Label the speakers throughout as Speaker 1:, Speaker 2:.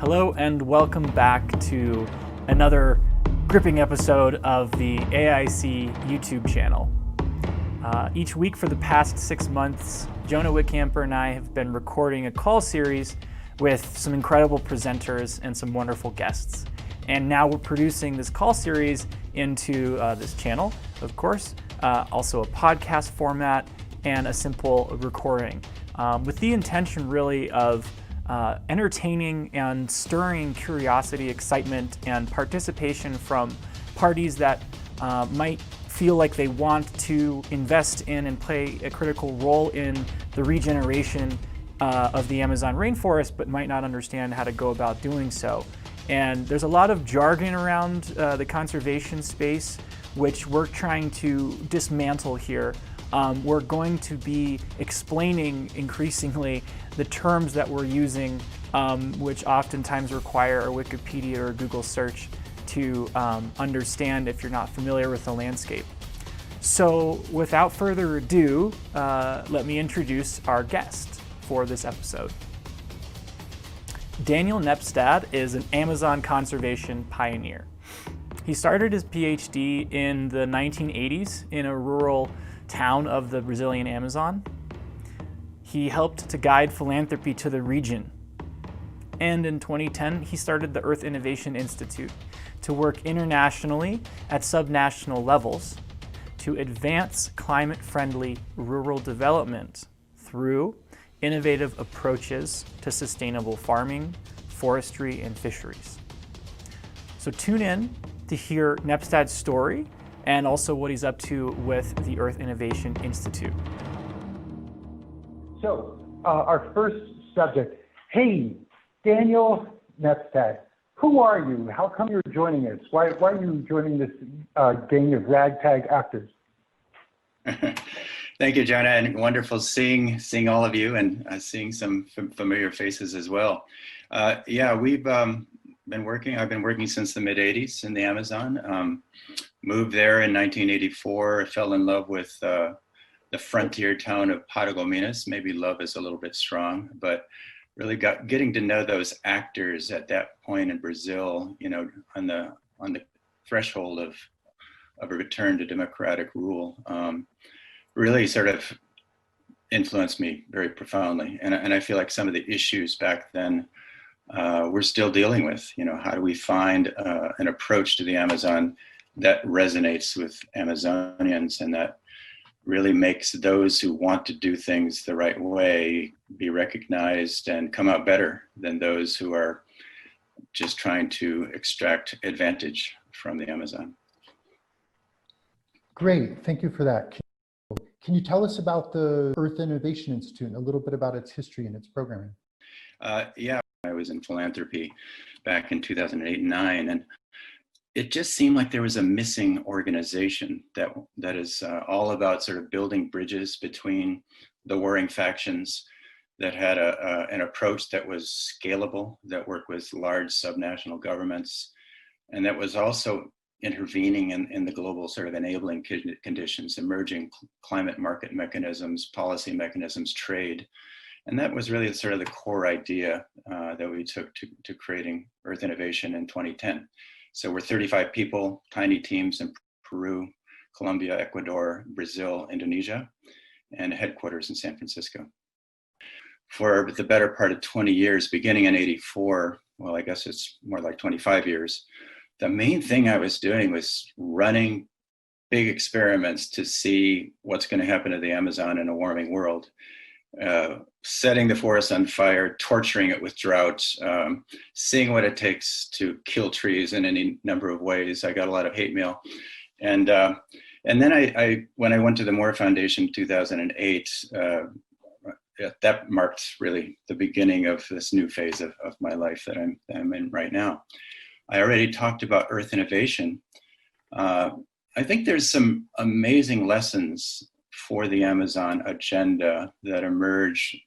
Speaker 1: Hello and welcome back to another gripping episode of the AIC YouTube channel. Each week for the past 6 months, Jonah Whitcamper and I have been recording a call series with some incredible presenters and some wonderful guests. And now we're producing this call series into this channel, of course, also a podcast format and a simple recording, with the intention really of entertaining and stirring curiosity, excitement, and participation from parties that might feel like they want to invest in and play a critical role in the regeneration of the Amazon rainforest, but might not understand how to go about doing so. And there's a lot of jargon around the conservation space, which we're trying to dismantle here. We're going to be explaining increasingly the terms that we're using, which oftentimes require a Wikipedia or a Google search to understand if you're not familiar with the landscape. So without further ado, let me introduce our guest for this episode. Daniel Nepstad is an Amazon conservation pioneer. He started his PhD in the 1980s in a rural town of the Brazilian Amazon. He helped to guide philanthropy to the region. And in 2010, he started the Earth Innovation Institute to work internationally at subnational levels to advance climate-friendly rural development through innovative approaches to sustainable farming, forestry, and fisheries. So tune in to hear Nepstad's story and also what he's up to with the Earth Innovation Institute.
Speaker 2: So, our first subject. Hey, Daniel Nepstad, who are you? How come you're joining us? Why are you joining this gang of ragtag actors?
Speaker 3: Thank you, Jonah, and wonderful seeing all of you and seeing some familiar faces as well. We've been working. I've been working since the mid '80s in the Amazon. Moved there in 1984. I fell in love with the frontier town of Paragominas. Maybe love is a little bit strong, but really getting to know those actors at that point in Brazil, you know, on the threshold of a return to democratic rule, really sort of influenced me very profoundly. And I feel like some of the issues back then we're still dealing with. You know, how do we find an approach to the Amazon that resonates with Amazonians and that really makes those who want to do things the right way be recognized and come out better than those who are just trying to extract advantage from the Amazon.
Speaker 2: Great, thank you for that. Can you tell us about the Earth Innovation Institute and a little bit about its history and its programming?
Speaker 3: I was in philanthropy back in 2008 and 9, and it just seemed like there was a missing organization that is all about sort of building bridges between the warring factions, that had an approach that was scalable, that worked with large subnational governments, and that was also intervening in the global sort of enabling conditions, emerging climate market mechanisms, policy mechanisms, trade. And that was really sort of the core idea that we took to creating Earth Innovation in 2010. So we're 35 people, tiny teams in Peru, Colombia, Ecuador, Brazil, Indonesia, and a headquarters in San Francisco. For the better part of 20 years, beginning in '84, well, I guess it's more like 25 years, the main thing I was doing was running big experiments to see what's going to happen to the Amazon in a warming world. Setting the forest on fire, torturing it with drought, seeing what it takes to kill trees in any number of ways. I got a lot of hate mail. And then I when I went to the Moore Foundation in 2008, that marked really the beginning of this new phase of my life that I'm in right now. I already talked about Earth Innovation. I think there's some amazing lessons for the Amazon agenda that emerge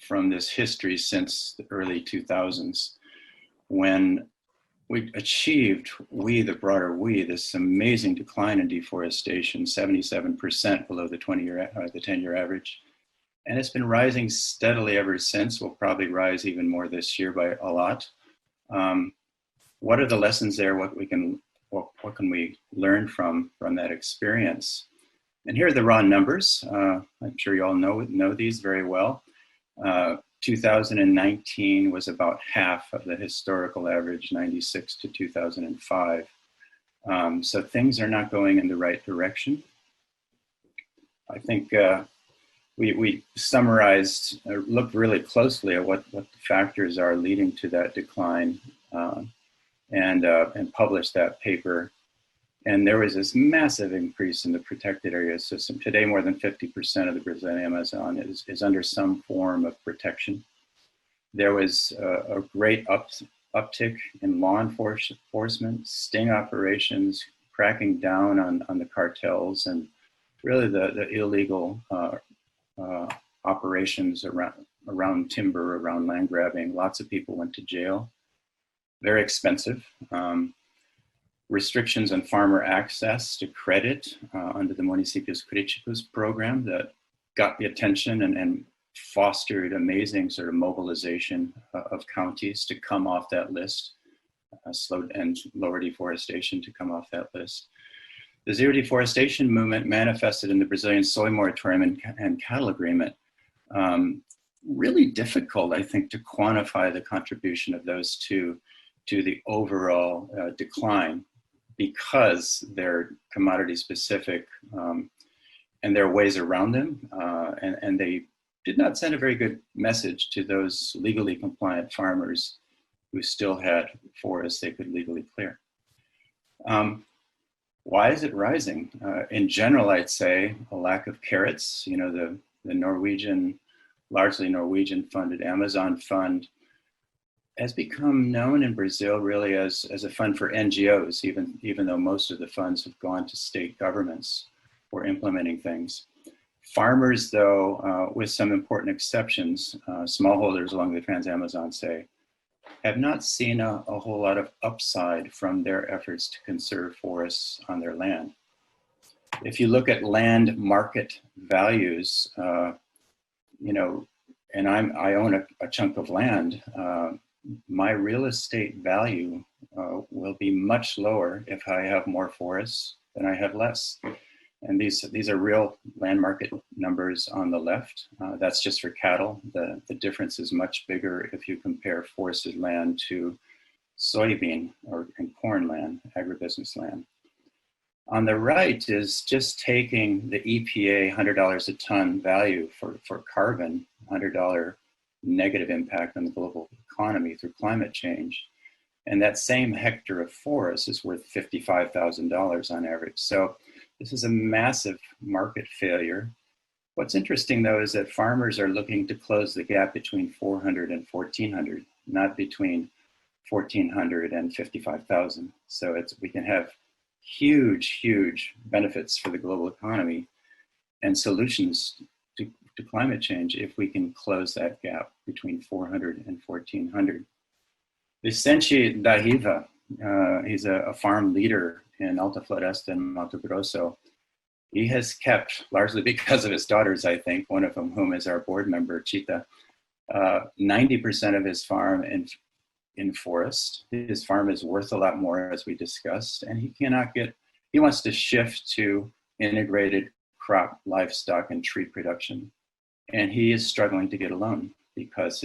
Speaker 3: from this history since the early 2000s, when we achieved, the broader we, this amazing decline in deforestation, 77% below the 10-year average. And it's been rising steadily ever since. Will probably rise even more this year by a lot. What are the lessons there? What can we learn from that experience? And here are the raw numbers. I'm sure you all know these very well. 2019 was about half of the historical average, 96 to 2005. So things are not going in the right direction. I think we summarized, looked really closely at what the factors are leading to that decline, and published that paper. And there was this massive increase in the protected area system. Today, more than 50% of the Brazilian Amazon is under some form of protection. There was a great uptick in law enforcement, sting operations, cracking down on the cartels and really the illegal operations around timber, around land grabbing. Lots of people went to jail. Very expensive. Restrictions on farmer access to credit under the Municípios Críticos program that got the attention and fostered amazing sort of mobilization of counties to come off that list, and lower deforestation to come off that list. The zero deforestation movement manifested in the Brazilian soy moratorium and cattle agreement. Really difficult, I think, to quantify the contribution of those two to the overall decline, because they're commodity specific, and there are ways around them, and they did not send a very good message to those legally compliant farmers who still had forests they could legally clear. Why is it rising? In general, I'd say a lack of carrots. You know, the largely Norwegian funded Amazon Fund has become known in Brazil really as a fund for NGOs, even though most of the funds have gone to state governments for implementing things. Farmers, though, with some important exceptions, smallholders along the Trans-Amazon, say, have not seen a whole lot of upside from their efforts to conserve forests on their land. If you look at land market values, you know, and I own a chunk of land, my real estate value will be much lower if I have more forests than I have less. And these are real land market numbers on the left. That's just for cattle. The difference is much bigger if you compare forested land to soybean and corn land, agribusiness land. On the right is just taking the EPA $100 a ton value for carbon, $100 negative impact on the global economy through climate change. And that same hectare of forest is worth $55,000 on average. So this is a massive market failure. What's interesting, though, is that farmers are looking to close the gap between 400 and 1,400, not between 1,400 and 55,000. So we can have huge benefits for the global economy and solutions to climate change if we can close that gap between 400 and 1,400. Vicente da Riva, he's a farm leader in Alta Floresta and Mato Grosso. He has kept, largely because of his daughters, I think, one of whom is our board member, Chita, 90% of his farm in forest. His farm is worth a lot more, as we discussed, and he wants to shift to integrated crop, livestock, and tree production. And he is struggling to get a loan because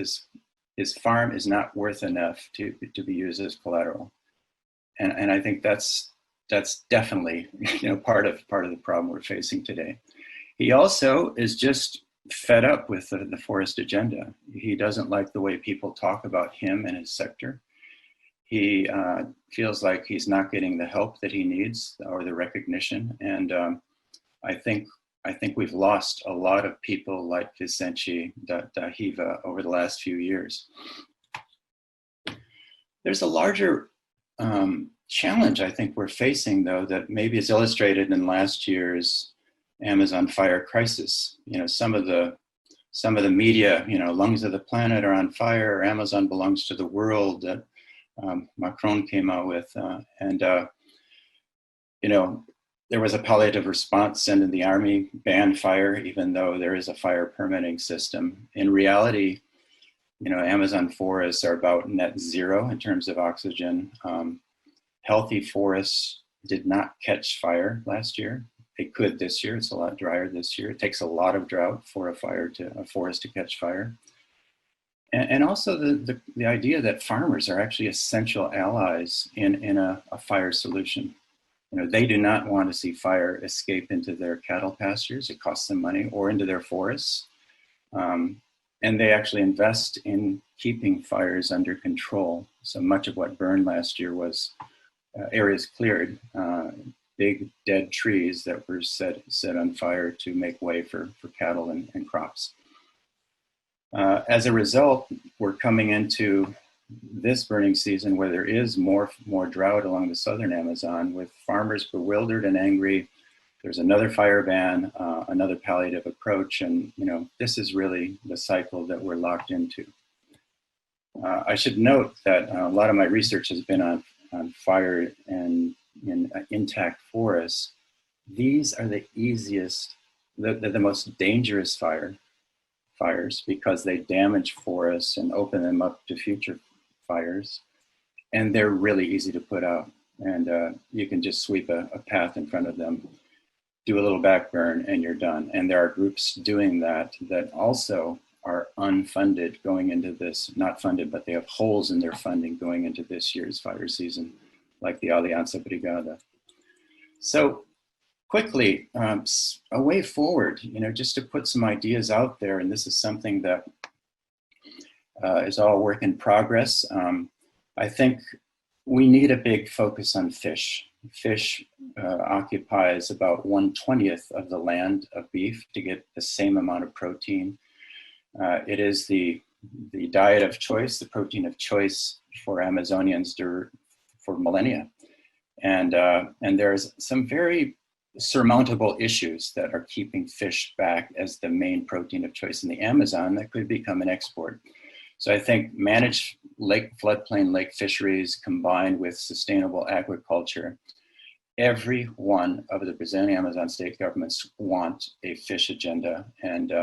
Speaker 3: his farm is not worth enough to be used as collateral. And I think that's definitely, you know, part of the problem we're facing today. He also is just fed up with the forest agenda. He doesn't like the way people talk about him and his sector. He feels like he's not getting the help that he needs or the recognition. And I think we've lost a lot of people like Vicente da Riva over the last few years. There's a larger challenge I think we're facing, though, that maybe is illustrated in last year's Amazon fire crisis. You know, some of the media, you know, lungs of the planet are on fire, Amazon belongs to the world, that Macron came out with, and you know, there was a palliative response, send in the army, ban fire, even though there is a fire permitting system. In reality, Amazon forests are about net zero in terms of oxygen. Healthy forests did not catch fire last year. They could this year. It's a lot drier this year. It takes a lot of drought for a forest to catch fire. And also the idea that farmers are actually essential allies in a fire solution. They do not want to see fire escape into their cattle pastures. It costs them money, or into their forests. And they actually invest in keeping fires under control. So much of what burned last year was areas cleared, big dead trees that were set on fire to make way for cattle and crops. As a result, we're coming into this burning season where there is more drought along the southern Amazon, with farmers bewildered and angry. There's another fire ban, another palliative approach, and this is really the cycle that we're locked into. I should note that a lot of my research has been on fire and in intact forests. These are the easiest, the most dangerous fires, because they damage forests and open them up to future fires, and they're really easy to put out. And you can just sweep a path in front of them, do a little back burn, and you're done. And there are groups doing that also are unfunded going into this, not funded, but they have holes in their funding going into this year's fire season, like the Alianza Brigada. So quickly, a way forward, just to put some ideas out there, and this is something that is all work in progress. I think we need a big focus on fish. Fish occupies about 1/20th of the land of beef to get the same amount of protein. It is the diet of choice, the protein of choice for Amazonians for millennia. And there's some very surmountable issues that are keeping fish back as the main protein of choice in the Amazon that could become an export. So I think managed floodplain lake fisheries combined with sustainable agriculture, every one of the Brazilian Amazon state governments want a fish agenda, and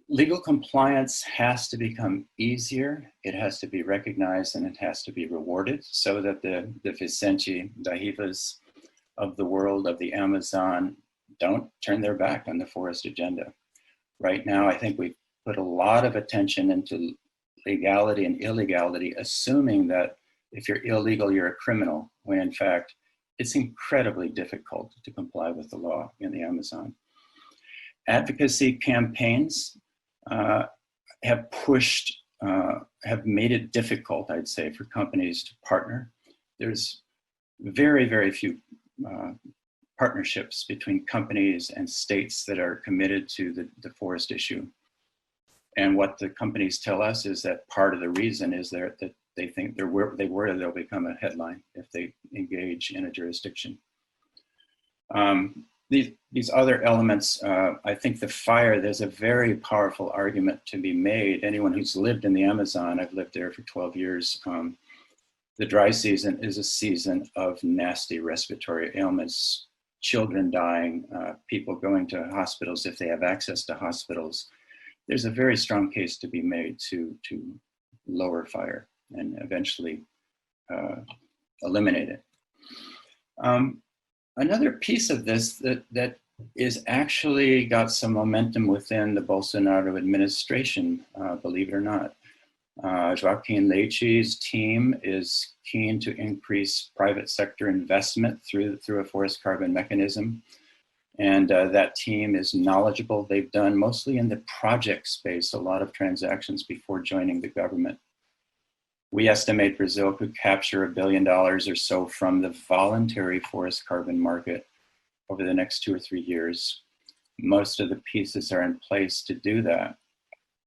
Speaker 3: legal compliance has to become easier. It has to be recognized, and it has to be rewarded, so that the Vicente Dahivas of the world, of the Amazon, don't turn their back on the forest agenda. Right now, I think we've put a lot of attention into legality and illegality, assuming that if you're illegal, you're a criminal, when in fact, it's incredibly difficult to comply with the law in the Amazon. Advocacy campaigns have made it difficult, I'd say, for companies to partner. There's very, very few partnerships between companies and states that are committed to the forest issue. And what the companies tell us is that part of the reason is that they think they worry they'll become a headline if they engage in a jurisdiction. These other elements, I think the fire, there's a very powerful argument to be made. Anyone who's lived in the Amazon, I've lived there for 12 years, the dry season is a season of nasty respiratory ailments, children dying, people going to hospitals if they have access to hospitals. There's a very strong case to be made to lower fire and eventually eliminate it. Another piece of this that is actually got some momentum within the Bolsonaro administration, believe it or not. Joaquin Leitchi's team is keen to increase private sector investment through a forest carbon mechanism. And that team is knowledgeable. They've done mostly in the project space a lot of transactions before joining the government. We estimate Brazil could capture $1 billion or so from the voluntary forest carbon market over the next 2 or 3 years. Most of the pieces are in place to do that.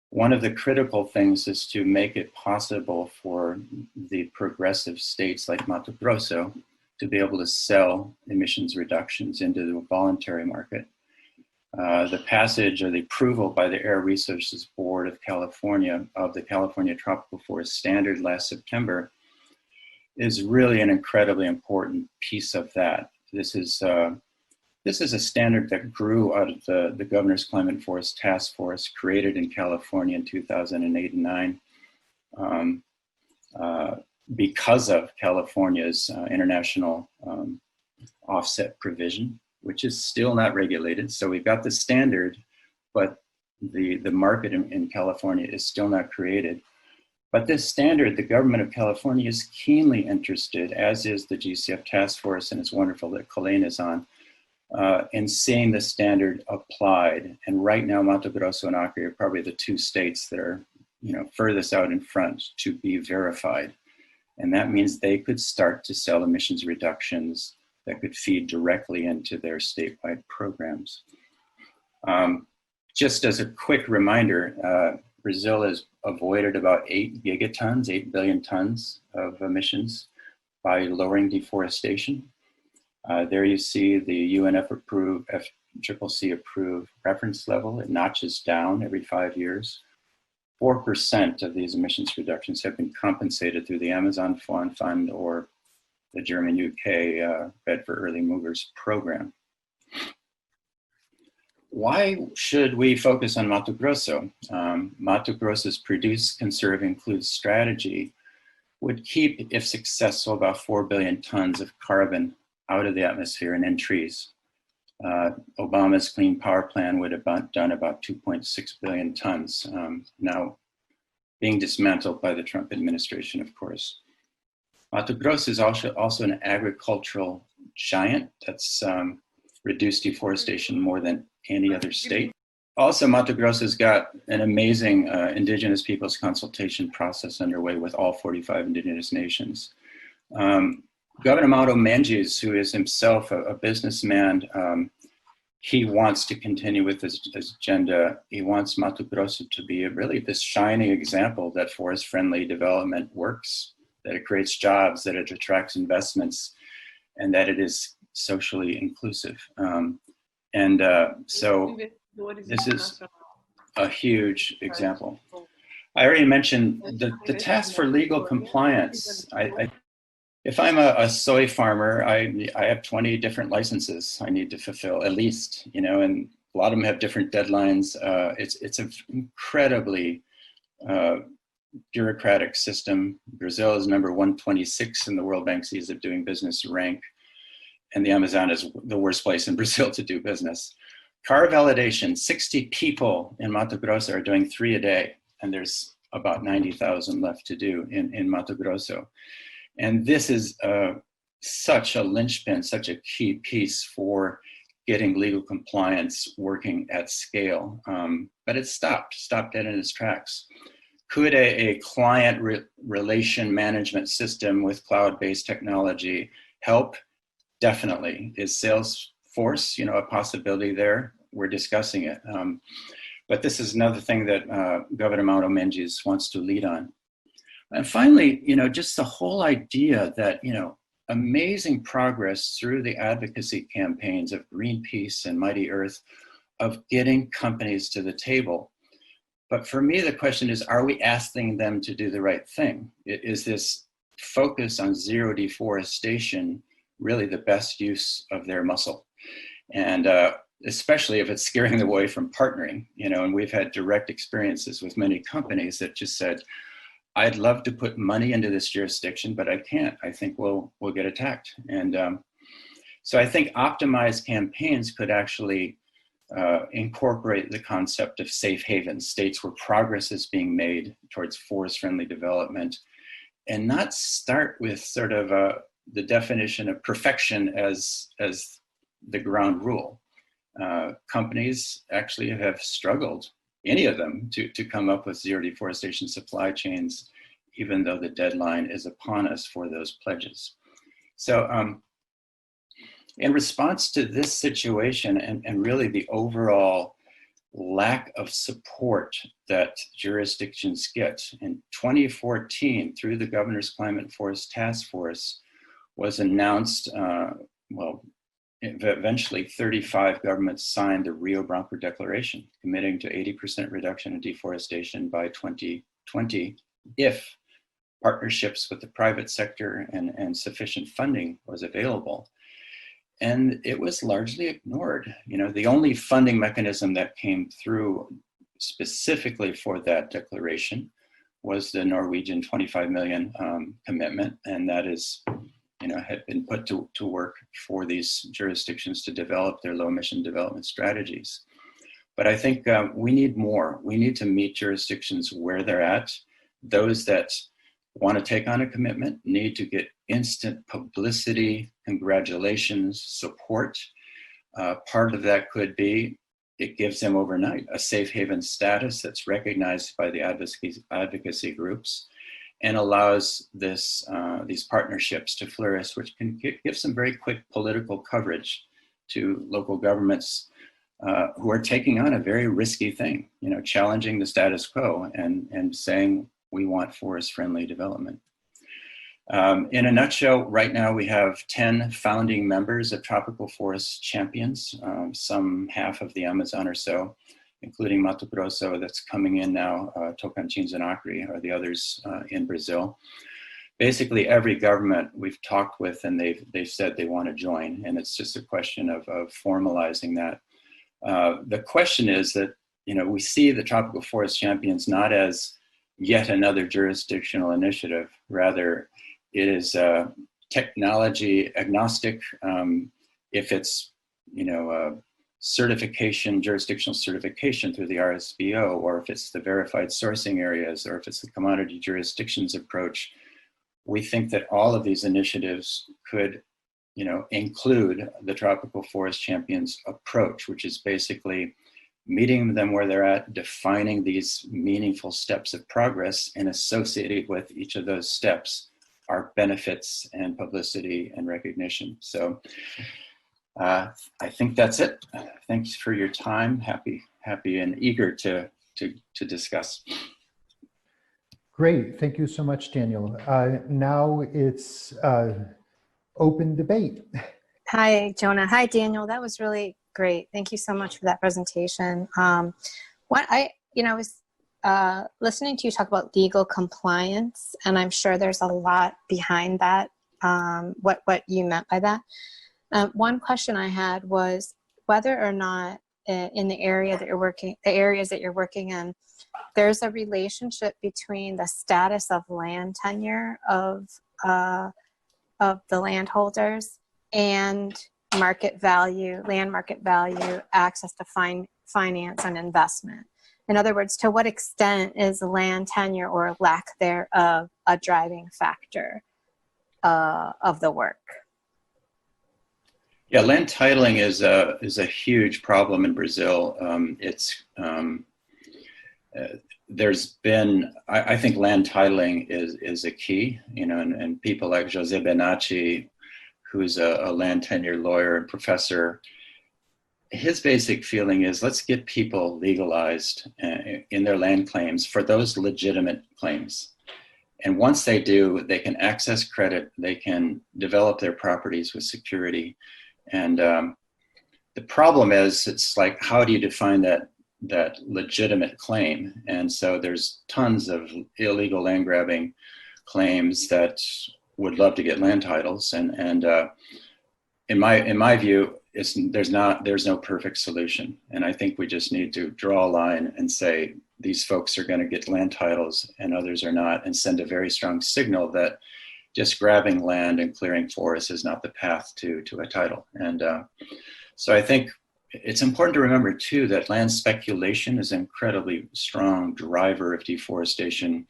Speaker 3: One of the critical things is to make it possible for the progressive states like Mato Grosso to be able to sell emissions reductions into the voluntary market. The passage or the approval by the Air Resources Board of California of the California Tropical Forest Standard last September is really an incredibly important piece of that. This this is a standard that grew out of the Governor's Climate Forest Task Force created in California in 2008 and 9 because of California's international offset provision, which is still not regulated. So we've got the standard, but the market in California is still not created. But this standard, the government of California is keenly interested, as is the GCF task force, and it's wonderful that Colleen is on, in seeing the standard applied. And right now, Mato Grosso and Acre are probably the two states that are, furthest out in front to be verified. And that means they could start to sell emissions reductions that could feed directly into their statewide programs. Just as a quick reminder, Brazil has avoided about 8 gigatons, 8 billion tons of emissions by lowering deforestation. There you see the FCCC approved reference level. It notches down every 5 years. 4% of these emissions reductions have been compensated through the Amazon Fawn Fund or the German-UK Bed for Early Movers program. Why should we focus on Mato Grosso? Mato Grosso's produce, conserve, include strategy would keep, if successful, about 4 billion tons of carbon out of the atmosphere and in trees. Obama's Clean Power Plan would have done about 2.6 billion tons, now being dismantled by the Trump administration, of course. Mato Grosso is also an agricultural giant that's reduced deforestation more than any other state. Also, Mato Grosso's got an amazing indigenous peoples consultation process underway with all 45 indigenous nations. Governor Mauro Mendes, who is himself a businessman, he wants to continue with his agenda. He wants Mato Grosso to be really this shining example that forest-friendly development works, that it creates jobs, that it attracts investments, and that it is socially inclusive. So this is a huge example. I already mentioned the task for legal compliance. If I'm a soy farmer, I have 20 different licenses I need to fulfill, at least, and a lot of them have different deadlines. It's an incredibly bureaucratic system. Brazil is number 126 in the World Bank's Ease of Doing Business rank, and the Amazon is the worst place in Brazil to do business. Car validation, 60 people in Mato Grosso are doing 3 a day, and there's about 90,000 left to do in Mato Grosso. And this is such a linchpin, such a key piece for getting legal compliance working at scale. But it stopped dead in its tracks. Could a client relation management system with cloud-based technology help? Definitely. Is Salesforce, a possibility there? We're discussing it. But this is another thing that Governor Mauro Mendes wants to lead on. And finally, just the whole idea that, amazing progress through the advocacy campaigns of Greenpeace and Mighty Earth of getting companies to the table. But for me, the question is, are we asking them to do the right thing? Is this focus on zero deforestation really the best use of their muscle? And especially if it's scaring them away from partnering, and we've had direct experiences with many companies that just said, I'd love to put money into this jurisdiction, but I can't. I think we'll get attacked. And so I think optimized campaigns could actually incorporate the concept of safe havens, states where progress is being made towards forest-friendly development, and not start with sort of the definition of perfection as the ground rule. Companies actually have struggled, any of them, to come up with zero deforestation supply chains, even though the deadline is upon us for those pledges. So in response to this situation and really the overall lack of support that jurisdictions get, in 2014, through the Governor's Climate Forest Task Force, was announced, eventually 35 governments signed the Rio Branco Declaration, committing to 80% reduction in deforestation by 2020, if partnerships with the private sector and sufficient funding was available. and it was largely ignored. The only funding mechanism that came through specifically for that declaration was the Norwegian 25 million commitment, and that is, had been put to work for these jurisdictions to develop their low emission development strategies. But I think we need more. We need to meet jurisdictions where they're at. Those that want to take on a commitment need to get instant publicity, congratulations, support. Part of that could be it gives them overnight a safe haven status that's recognized by the advocacy groups and allows these partnerships to flourish, which can give some very quick political coverage to local governments who are taking on a very risky thing, challenging the status quo and saying we want forest-friendly development. In a nutshell, right now we have 10 founding members of Tropical Forest Champions, some half of the Amazon or so, including Mato Grosso that's coming in now, Tocantins and Acre are the others in Brazil. Basically every government we've talked with and they've said they want to join, and it's just a question of formalizing that. The question is that, we see the Tropical Forest Champions not as yet another jurisdictional initiative, rather it is technology agnostic. If it's, certification, jurisdictional certification through the RSPO, or if it's the verified sourcing areas, or if it's the commodity jurisdictions approach, we think that all of these initiatives could, include the Tropical Forest Champions approach, which is basically meeting them where they're at, defining these meaningful steps of progress, and associated with each of those steps are benefits and publicity and recognition. So I think that's it. Thanks for your time. Happy and eager to discuss.
Speaker 2: Great. Thank you so much, Daniel. Now it's open debate.
Speaker 4: Hi, Jonah. Hi, Daniel. That was really great. Thank you so much for that presentation. I was listening to you talk about legal compliance, and I'm sure there's a lot behind that. What you meant by that. One question I had was whether or not in the areas that you're working in, there's a relationship between the status of land tenure of the landholders and land market value, access to finance and investment. In other words, to what extent is land tenure or lack thereof a driving factor of the work?
Speaker 3: Yeah, land titling is a huge problem in Brazil. There's been, I think land titling is a key, and people like Jose Benatti, who's a land tenure lawyer and professor, his basic feeling is let's get people legalized in their land claims for those legitimate claims. And once they do, they can access credit, they can develop their properties with security. And the problem is, it's like, how do you define that legitimate claim? And so there's tons of illegal land grabbing claims that would love to get land titles. And in my view, there's no perfect solution. And I think we just need to draw a line and say, these folks are going to get land titles and others are not, and send a very strong signal that just grabbing land and clearing forests is not the path to a title. And so I think it's important to remember too that land speculation is an incredibly strong driver of deforestation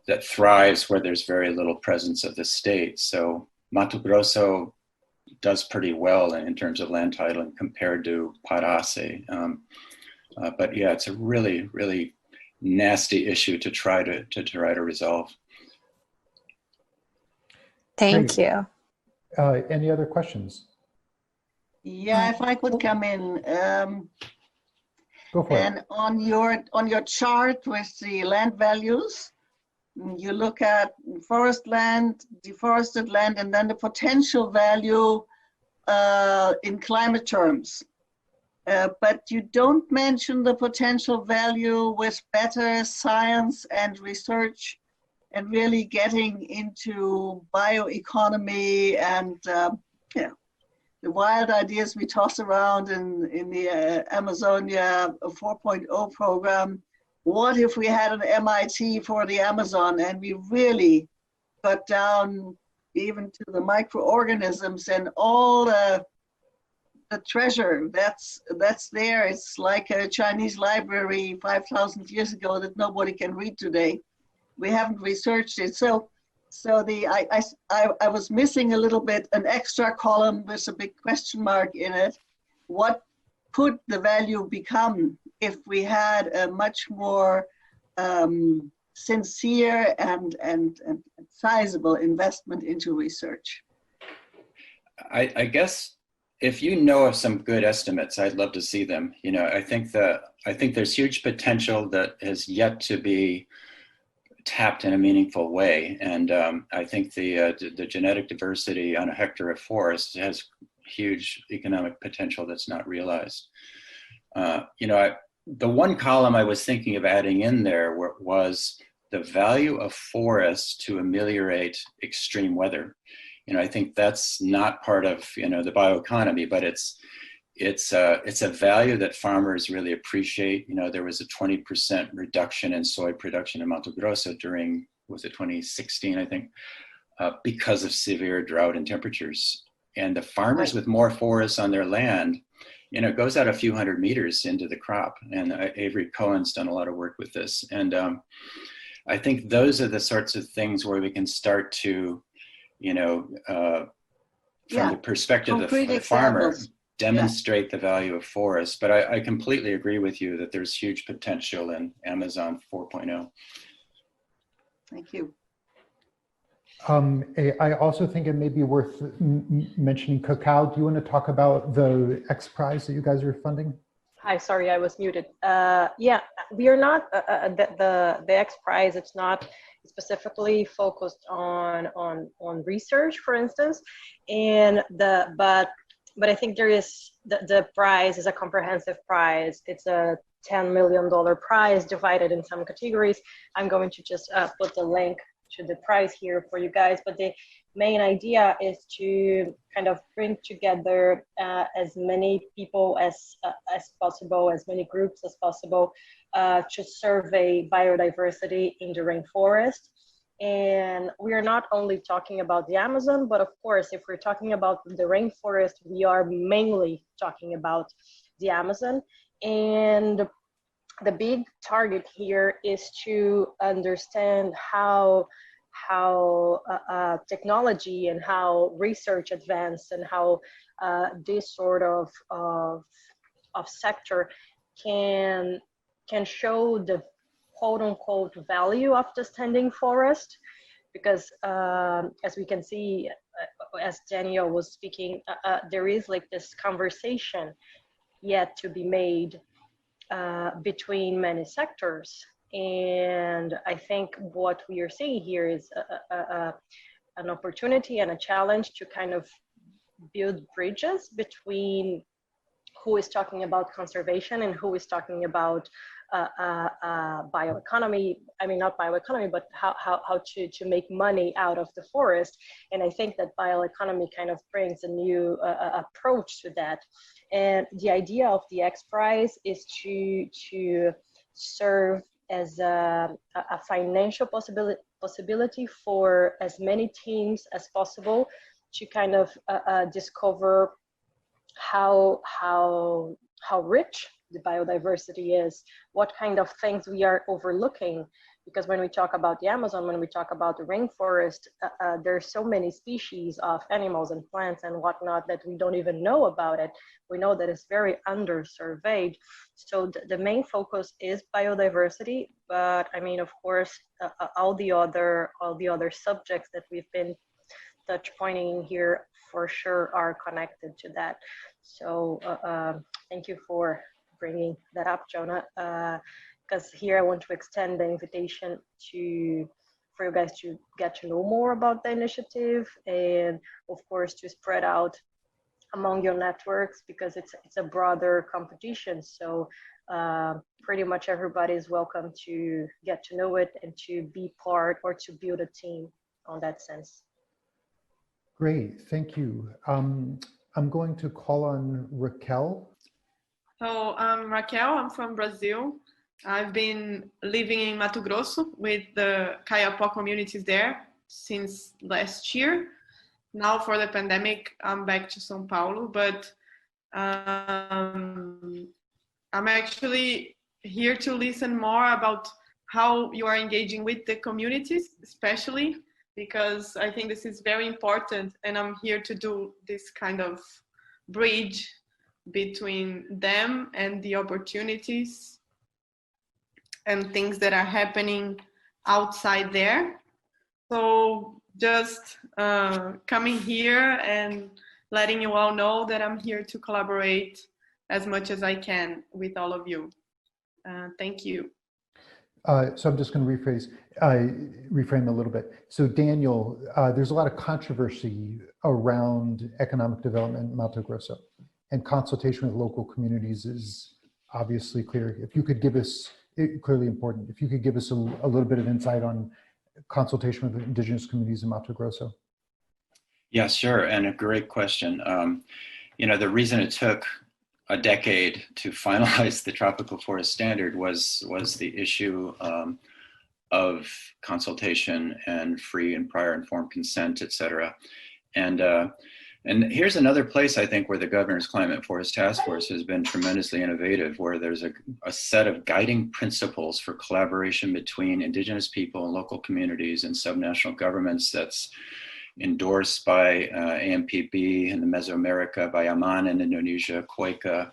Speaker 3: that thrives where there's very little presence of the state. So Mato Grosso does pretty well in terms of land titling compared to Pará. But yeah, it's a really, really nasty issue to try to resolve.
Speaker 4: Thank you.
Speaker 2: Any other questions?
Speaker 5: Yeah, if I could come in.
Speaker 2: Go for
Speaker 5: and
Speaker 2: it.
Speaker 5: on your chart with the land values, you look at forest land, deforested land, and then the potential value in climate terms. But you don't mention the potential value with better science and research and really getting into bioeconomy and wild ideas we toss around in the Amazonia 4.0 program. What if we had an MIT for the Amazon and we really got down even to the microorganisms and all the treasure that's there. It's like a Chinese library 5,000 years ago that nobody can read today. We haven't researched it. So I was missing a little bit an extra column with a big question mark in it. What could the value become if we had a much more sincere and sizable investment into research?
Speaker 3: I guess if you know of some good estimates, I'd love to see them. You know, I think there's huge potential that has yet to be tapped in a meaningful way, and I think the genetic diversity on a hectare of forest has huge economic potential that's not realized. You know, the one column I was thinking of adding in there was the value of forests to ameliorate extreme weather. You know, I think that's not part of, you know, the bioeconomy, but it's a value that farmers really appreciate. You know, there was a 20% reduction in soy production in Mato Grosso during, was it 2016, I think, because of severe drought and temperatures. And the farmers with more forests on their land, you know, it goes out a few hundred meters into the crop. And Avery Cohen's done a lot of work with this. And I think those are the sorts of things where we can start to, you know, from the perspective of the farmer, demonstrate the value of forests. But I completely agree with you that there's huge potential in Amazon 4.0.
Speaker 5: Thank you.
Speaker 2: I also think it may be worth mentioning Cacao. Do you want to talk about the X Prize that you guys are funding?
Speaker 6: Hi, sorry, I was muted. Yeah, we are not, the X Prize, it's not specifically focused on research, for instance, and but I think there is, the prize is a comprehensive prize. It's a $10 million prize divided in some categories. I'm going to just put the link to the prize here for you guys, but the main idea is to kind of bring together as many people as possible, as many groups as possible, to survey biodiversity in the rainforest. And we are not only talking about the Amazon, but of course, if we're talking about the rainforest, we are mainly talking about the Amazon. And the big target here is to understand how technology and how research advanced and how this sort of sector can show the quote unquote value of the standing forest, because as we can see, as Daniel was speaking, there is like this conversation yet to be made between many sectors. And I think what we are seeing here is an opportunity and a challenge to kind of build bridges between who is talking about conservation and who is talking about bioeconomy. I mean, not bioeconomy, but how to make money out of the forest. And I think that bioeconomy kind of brings a new approach to that. And the idea of the X Prize is to serve as a financial possibility for as many teams as possible to kind of discover how rich the biodiversity is, what kind of things we are overlooking. Because when we talk about the Amazon, when we talk about the rainforest, there's so many species of animals and plants and whatnot that we don't even know about it. We know that it's very under-surveyed. So the main focus is biodiversity, but I mean, of course, all the other subjects that we've been touch pointing here for sure are connected to that. So thank you for bringing that up, Jonah. Because here I want to extend the invitation for you guys to get to know more about the initiative, and of course to spread out among your networks, because it's a broader competition. So pretty much everybody is welcome to get to know it and to be part or to build a team on that sense.
Speaker 2: Great, thank you.
Speaker 7: I'm going to call on Raquel.
Speaker 8: So I'm Raquel, I'm from Brazil. I've been living in Mato Grosso with the Kayapó communities there since last year. Now for the pandemic, I'm back to São Paulo, but I'm actually here to listen more about how you are engaging with the communities, especially because I think this is very important, and I'm here to do this kind of bridge between them and the opportunities and things that are happening outside there. So just coming here and letting you all know that I'm here to collaborate as much as I can with all of you. Thank you.
Speaker 7: So I'm just going to reframe a little bit. So Daniel, there's a lot of controversy around economic development in Mato Grosso, and consultation with local communities is obviously clear. If you could give us, clearly important, if you could give us a little bit of insight on consultation with indigenous communities in Mato Grosso.
Speaker 3: Yeah, sure, and a great question. The reason it took a decade to finalize the tropical forest standard was the issue of consultation and free and prior informed consent, et cetera. And here's another place, I think, where the Governor's Climate Forest Task Force has been tremendously innovative, where there's a set of guiding principles for collaboration between indigenous people and local communities and subnational governments that's endorsed by AMPB in the Mesoamerica, by Aman in Indonesia, Quaker,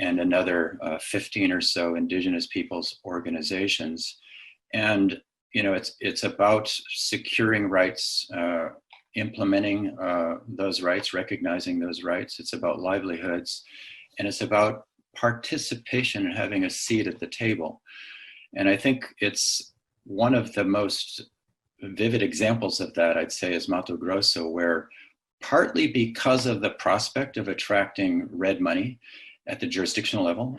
Speaker 3: and another 15 or so indigenous peoples organizations. And it's about securing rights, implementing those rights, recognizing those rights. It's about livelihoods, and it's about participation and having a seat at the table. And I think it's one of the most vivid examples of that, I'd say, is Mato Grosso, where partly because of the prospect of attracting red money at the jurisdictional level,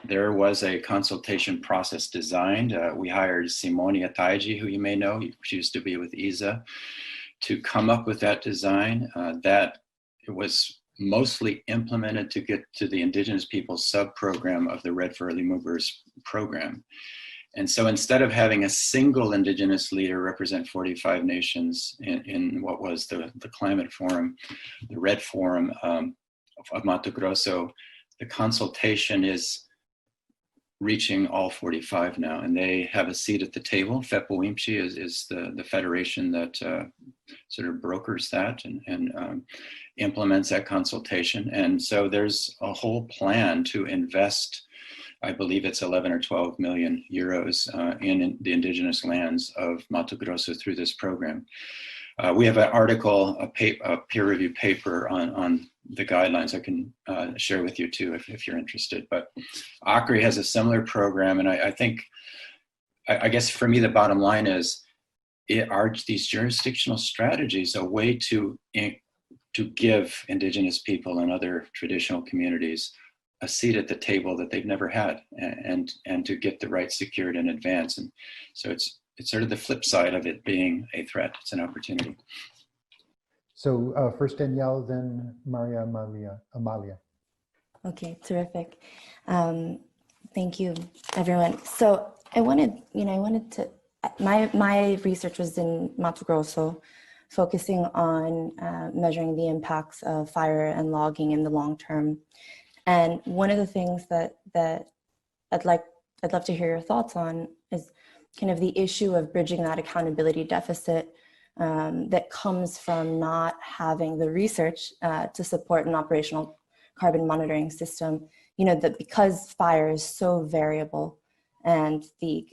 Speaker 3: there was a consultation process designed. We hired Simone Ataiji, who you may know, she used to be with ISA, to come up with that design that it was mostly implemented to get to the indigenous peoples sub-program of the Red for Early Movers program. And so instead of having a single indigenous leader represent 45 nations in what was the climate forum, the Red Forum of Mato Grosso, the consultation is reaching all 45 now, and they have a seat at the table. FEPOIMCHI is the federation that sort of brokers that and implements that consultation. And so there's a whole plan to invest, I believe it's 11 or 12 million euros in the indigenous lands of Mato Grosso through this program. We have an article, a peer-reviewed paper on the guidelines I can share with you too if you're interested. But ACRI has a similar program, and I guess for me the bottom line is, are these jurisdictional strategies a way to give indigenous people and other traditional communities a seat at the table that they've never had, and to get the rights secured in advance. And so it's sort of the flip side of it being a threat. It's an opportunity.
Speaker 7: So first Danielle, then Maria Amalia.
Speaker 9: Okay, terrific. Thank you, everyone. So my research was in Mato Grosso, focusing on measuring the impacts of fire and logging in the long term. And one of the things that I'd love to hear your thoughts on is kind of the issue of bridging that accountability deficit that comes from not having the research to support an operational carbon monitoring system. That because fire is so variable, and the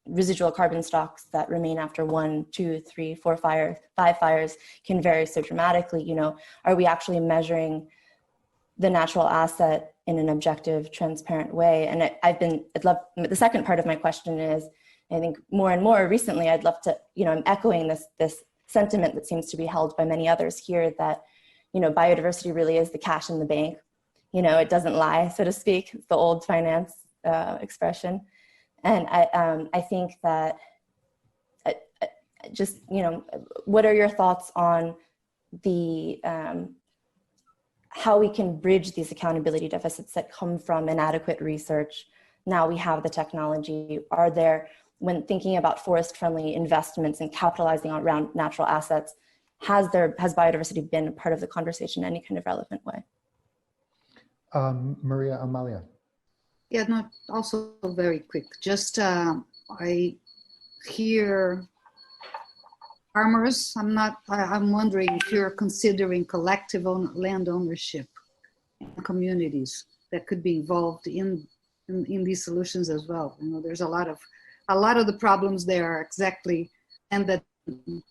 Speaker 9: residual carbon stocks that remain after 1, 2, 3, 4 fires, 5 fires can vary so dramatically. Are we actually measuring the natural asset in an objective, transparent way? And the second part of my question is, I think more and more recently, I'd love to, I'm echoing this sentiment that seems to be held by many others here, that, biodiversity really is the cash in the bank. It doesn't lie, so to speak. It's the old finance expression. And I think that what are your thoughts on the how we can bridge these accountability deficits that come from inadequate research. Now we have the technology. Are there, when thinking about forest-friendly investments and capitalizing on around natural assets, has biodiversity been a part of the conversation in any kind of relevant way?
Speaker 7: Maria Amalia.
Speaker 10: Yeah, no, also very quick. Just I hear farmers. I'm wondering if you're considering collective land ownership in communities that could be involved in these solutions as well. You know, there's a lot of the problems there are exactly, and that, you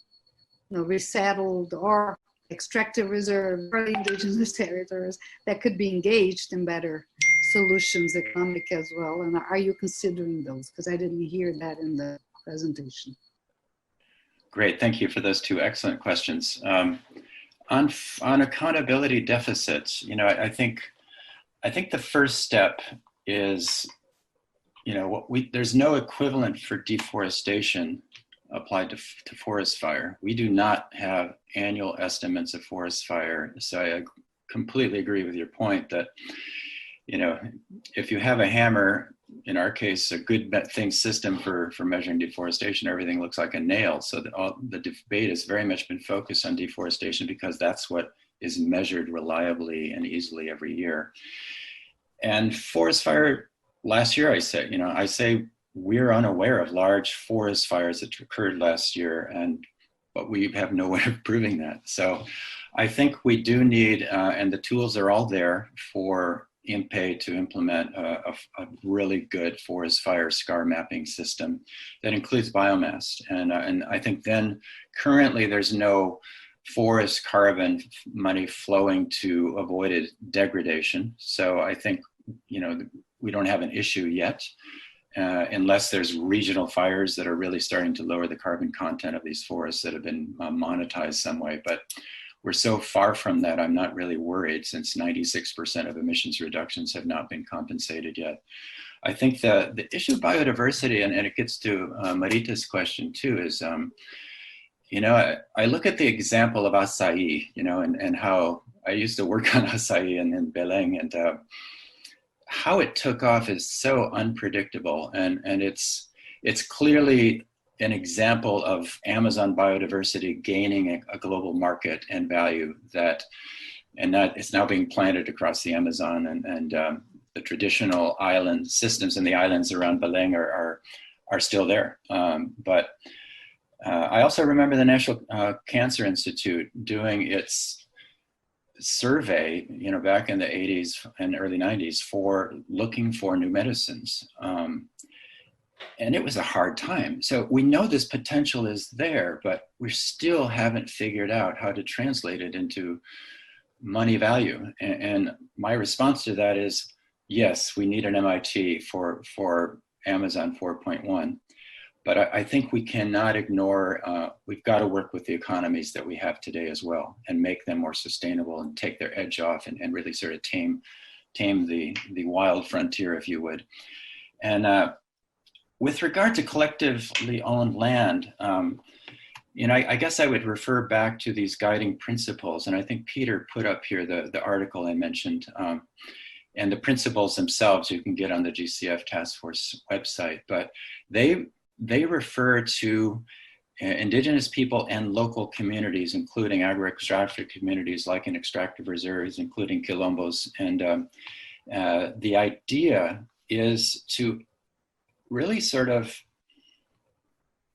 Speaker 10: know, resettled or extractive reserves or indigenous territories that could be engaged in better solutions, economic as well. And are you considering those? Because I didn't hear that in the presentation.
Speaker 3: Great, thank you for those two excellent questions. On accountability deficits, you know, I think the first step is, you know, there's no equivalent for deforestation applied to forest fire. We do not have annual estimates of forest fire. So I completely agree with your point that, you know, if you have a hammer, in our case, a good thing system for measuring deforestation, everything looks like a nail. So that all the debate has very much been focused on deforestation because that's what is measured reliably and easily every year. And forest fire, last year I say we're unaware of large forest fires that occurred last year, but we have no way of proving that. So I think we do need, and the tools are all there for INPE to implement a really good forest fire scar mapping system that includes biomass. And I think then currently there's no forest carbon money flowing to avoided degradation. So I think, you know, we don't have an issue yet, unless there's regional fires that are really starting to lower the carbon content of these forests that have been monetized some way. But we're so far from that, I'm not really worried, since 96% of emissions reductions have not been compensated yet. I think the issue of biodiversity, and it gets to Marita's question too, is, you know, I look at the example of acai, you know, and how I used to work on acai in Belém, and how it took off is so unpredictable, and it's clearly an example of Amazon biodiversity gaining a global market and value that it's now being planted across the Amazon, and the traditional island systems in the islands around Belém are still there. But I also remember the National Cancer Institute doing its survey, you know, back in the 80s and early 90s for looking for new medicines. And it was a hard time. So we know this potential is there, but we still haven't figured out how to translate it into money value. And my response to that is, yes, we need an MIT for Amazon 4.1. But I think we cannot ignore, we've got to work with the economies that we have today as well, and make them more sustainable and take their edge off, and really sort of tame the wild frontier, if you would. And with regard to collectively owned land, you know, I guess I would refer back to these guiding principles. And I think Peter put up here the article I mentioned, and the principles themselves you can get on the GCF Task Force website. But they refer to indigenous people and local communities, including agro-extractive communities like in extractive reserves, including quilombos. And the idea is to really sort of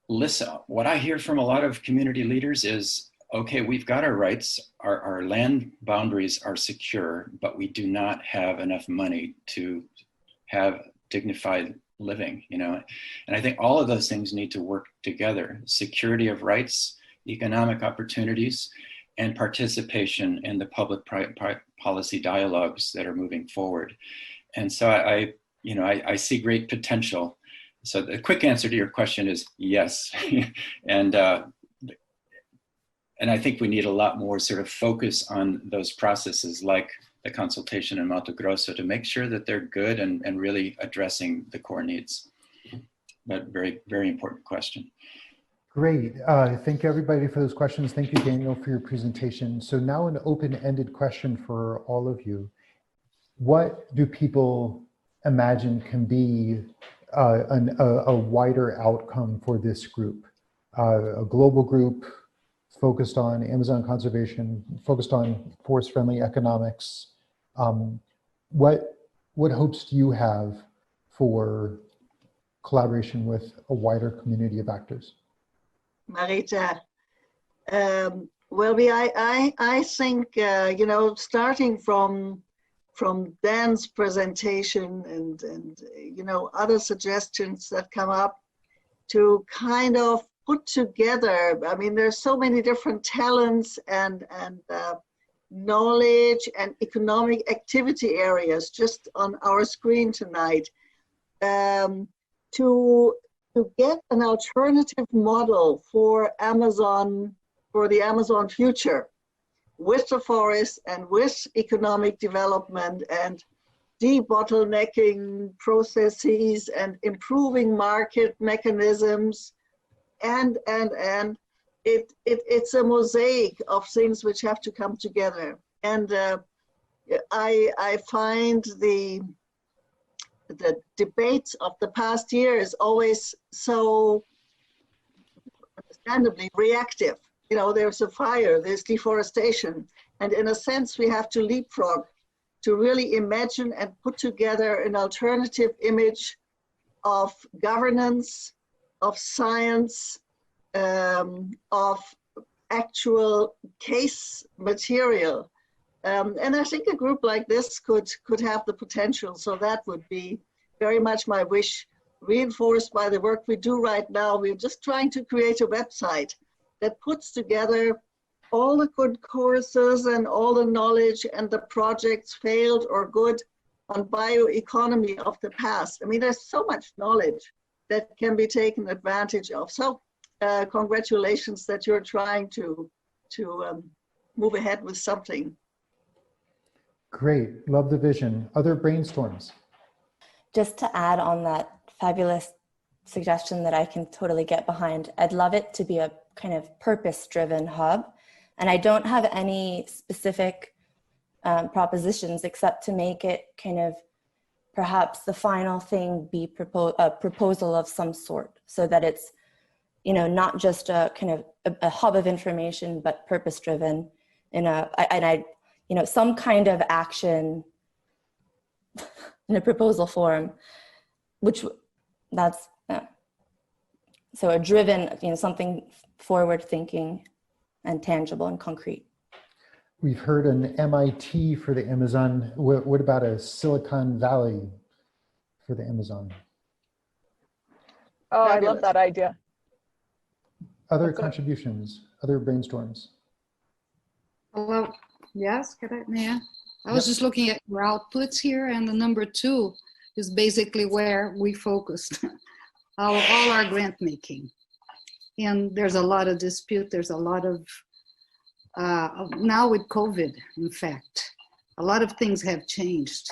Speaker 3: listen. What I hear from a lot of community leaders is, okay, we've got our rights, our land boundaries are secure, but we do not have enough money to have dignified living, you know? And I think all of those things need to work together: security of rights, economic opportunities, and participation in the public-private policy dialogues that are moving forward. And so I see great potential. So the quick answer to your question is yes. And I think we need a lot more sort of focus on those processes like the consultation in Mato Grosso to make sure that they're good and really addressing the core needs. But very, very important question.
Speaker 7: Great. Thank you, everybody, for those questions. Thank you, Daniel, for your presentation. So now an open-ended question for all of you. What do people imagine can be a wider outcome for this group? A global group focused on Amazon conservation, focused on forest-friendly economics. What hopes do you have for collaboration with a wider community of actors?
Speaker 5: Marita, well, I think, you know, starting from Dan's presentation and you know, other suggestions that come up to kind of put together, I mean, there's so many different talents and knowledge and economic activity areas just on our screen tonight. To get an alternative model for Amazon, for the Amazon future, with the forest and with economic development and debottlenecking processes and improving market mechanisms, and it's a mosaic of things which have to come together. And I find the debates of the past year is always so understandably reactive. You know, there's a fire, there's deforestation, and in a sense we have to leapfrog to really imagine and put together an alternative image of governance, of science, of actual case material. And I think a group like this could have the potential. So that would be very much my wish, reinforced by the work we do right now. We're just trying to create a website that puts together all the good courses and all the knowledge and the projects, failed or good, on bioeconomy of the past. I mean, there's so much knowledge that can be taken advantage of. So congratulations that you're trying to move ahead with something.
Speaker 7: Great, love the vision. Other brainstorms?
Speaker 9: Just to add on that fabulous suggestion that I can totally get behind, I'd love it to be a kind of purpose-driven hub. And I don't have any specific propositions except to make it kind of perhaps the final thing be a proposal of some sort, so that it's, you know, not just a kind of a hub of information, but purpose-driven you know, some kind of action in a proposal form, which that's, so a driven, you know, something forward thinking and tangible and concrete.
Speaker 7: We've heard an MIT for the Amazon. What about a Silicon Valley for the Amazon?
Speaker 11: Oh, fabulous. I love that idea.
Speaker 7: Other contributions, other brainstorms?
Speaker 10: Well, yes, I was just looking at your outputs here, and the number 2 is basically where we focused all our grant making. And there's a lot of dispute, there's a lot of, now with COVID, in fact, a lot of things have changed,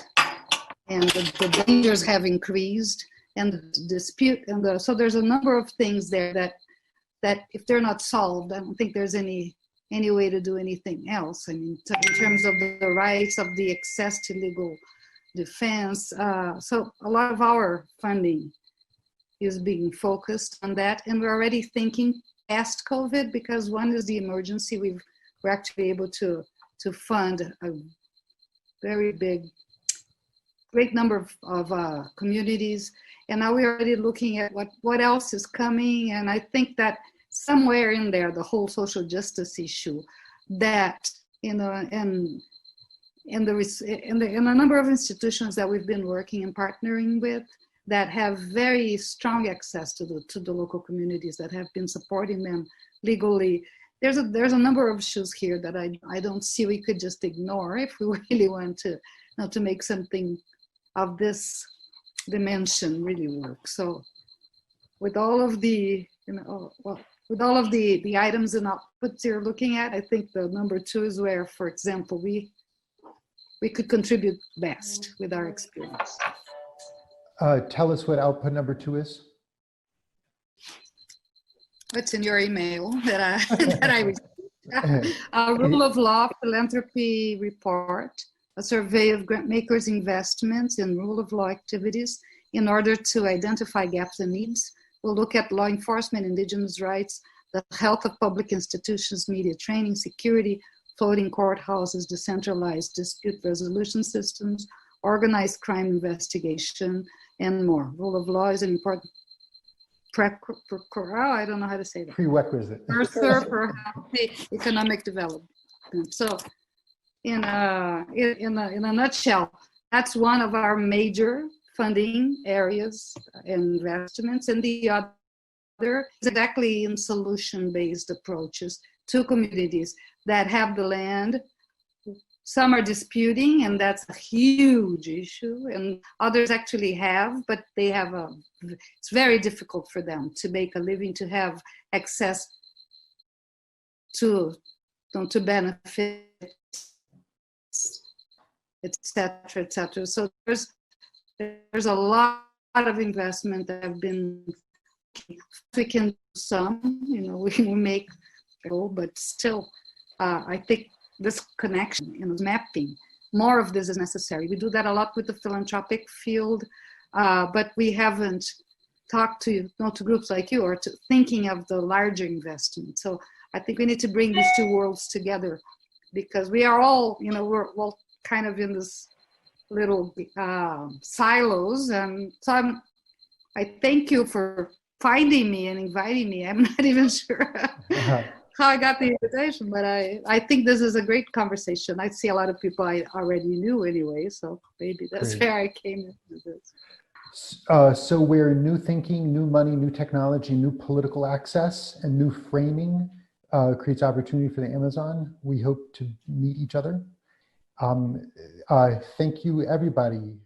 Speaker 10: and the dangers have increased, and the dispute, and so there's a number of things there that if they're not solved, I don't think there's any way to do anything else. I mean, in terms of the rights of the access to legal defense. So a lot of our funding is being focused on that. And we're already thinking past COVID, because one is the emergency. We're actually able to fund a very great number of communities. And now we're already looking at what else is coming. And I think that somewhere in there, the whole social justice issue, that, you know, and in a number of institutions that we've been working and partnering with that have very strong access to the local communities, that have been supporting them legally. There's a number of issues here that I don't see we could just ignore if we really want to, you know, to make something of this dimension really work. So with all of the, you know, with all of the items and outputs you're looking at, I think the number 2 is where, for example, we could contribute best with our experience.
Speaker 7: Tell us what output number 2 is.
Speaker 10: It's in your email that I, that I received. A Rule of Law Philanthropy Report, a survey of grant makers' investments in rule of law activities in order to identify gaps and needs. We'll look at law enforcement, indigenous rights, the health of public institutions, media training, security, floating courthouses, decentralized dispute resolution systems, organized crime investigation, and more. Rule of law is an important I don't know how to say that.
Speaker 7: Prerequisite.
Speaker 10: Precursor for healthy economic development. So, in a nutshell, that's one of our major funding areas and investments, and the other is exactly in solution-based approaches to communities that have the land. Some are disputing, and that's a huge issue, and others actually have, but they have it's very difficult for them to make a living, to have access to benefits, etc., etc. So there's a lot of investment that have been. We can do some, we make, but still, I think this connection, mapping, more of this is necessary. We do that a lot with the philanthropic field, but we haven't talked to groups like you or to thinking of the larger investment. So I think we need to bring these two worlds together, because we are all, we're all kind of in this little silos. And so I thank you for finding me and inviting me. I'm not even sure how I got the invitation, but I think this is a great conversation. I see a lot of people I already knew anyway, so maybe that's where I came into this.
Speaker 7: So where new thinking, new money, new technology, new political access, and new framing creates opportunity for the Amazon, we hope to meet each other. Thank you, everybody.